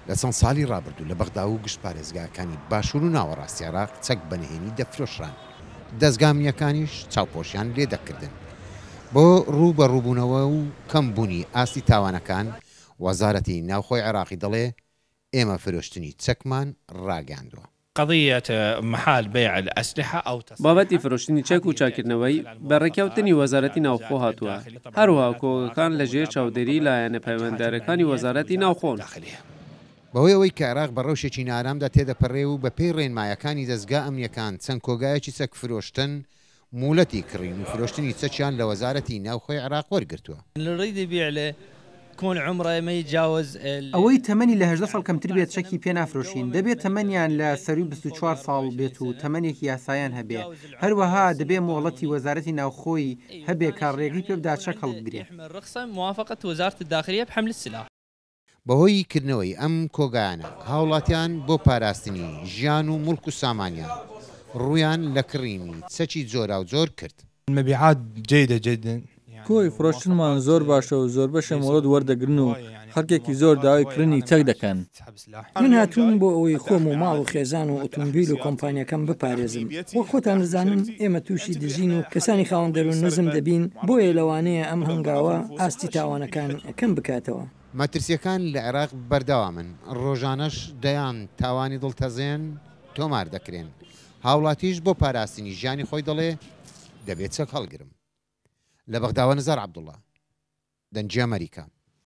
لە چەند ساڵی ڕابردوو لە بەغدا و گشت پارێزگاکانی باشوور و ناوەڕاستی عێراق چەک بەنهێنی دەفرۆشران، دەستگامیەکانیش چاوپۆشیان لێ دەکردن. بۆ ڕوو بە ڕووبوونەوە و کەمبوونی ئاستی تاوانەکان، وەزارەتی ناوخۆی عێراقی دەڵێ ئێمە فرۆشتنی چەکمان ڕاگەاندووە. قضية محال بيع الأسلحة أو بابەتی فرۆشتنی چەک و چاکردنەوەی بەڕێکەوتنی وەزارەتی ناوخۆ هاتووە، هەروەها کۆگەکان لەژێر چاودێری لایەنە پەیوەنددارەکانی وەزارەتی ناوخۆن. بەهۆی ئەوەی کە عێراق بە ڕەوشێکی نارامدا تێدەپەڕێ و بە پێی ڕێنمایەکانی دەستگا ئەمنیەکان چەند کۆگایەکی چەک فرۆشتن مولەتی کڕین و فرۆشتنی چەکیان لە وەزارەتی ناوخۆی عێراق وەرگرتووە. ئەوەی تەمەنی لە 18 ساڵ کەمتر بێت چەکی پێ نافرۆشین، دەبێت تەمەنیان لە سەروی 24 ساڵ بێت و تەمەنێکی یاسایان هەبێ. هەروەها دەبێت مۆڵەتی وەزارەتی ناوخۆی هەبێ کارڕێگەی پێ بدا چەک هەڵبگرێت. بەهۆی کردنەوەی ئەم کۆگایانە هاوڵاتیان بۆ پاراستنی ژیان و مڵک و سامانیان ڕویان لە کڕینی چەکی جۆرا و جۆر کرد. المبيعات جيدة جدا. کۆی فرۆشتنمان زۆر باشە و زۆر بەشە مۆڵەت وەردەگرن و خەڵکێکی زۆر داوای کڕنی چەک دەکەن. من هاتووم بۆ ئەوەی خۆم و ماڵ و خێزان و ئۆتۆمبیل و کۆمپانیەکەم بپارێزم. وە خۆتان دەزانن ئێمە تووشی دژین و کەسانی خاوەندەر و نزم دەبین، بۆیە لەوانەیە ئەم هەنگاوە ئاستی تاوانەکان کەم بکاتەوە. مەترسیەکان لە عێراق بەردەوامن، ڕۆژانەش دەیان تاوانی دڵتەزێن تۆمار دەکرێن. هاوڵاتیش بۆ پاراستنی ژیانی خۆی دەڵێ دەبێت چەک هەڵگرم. لە بەغداوە نزار عەبدوڵڵا، دەنگی ئەمریکا.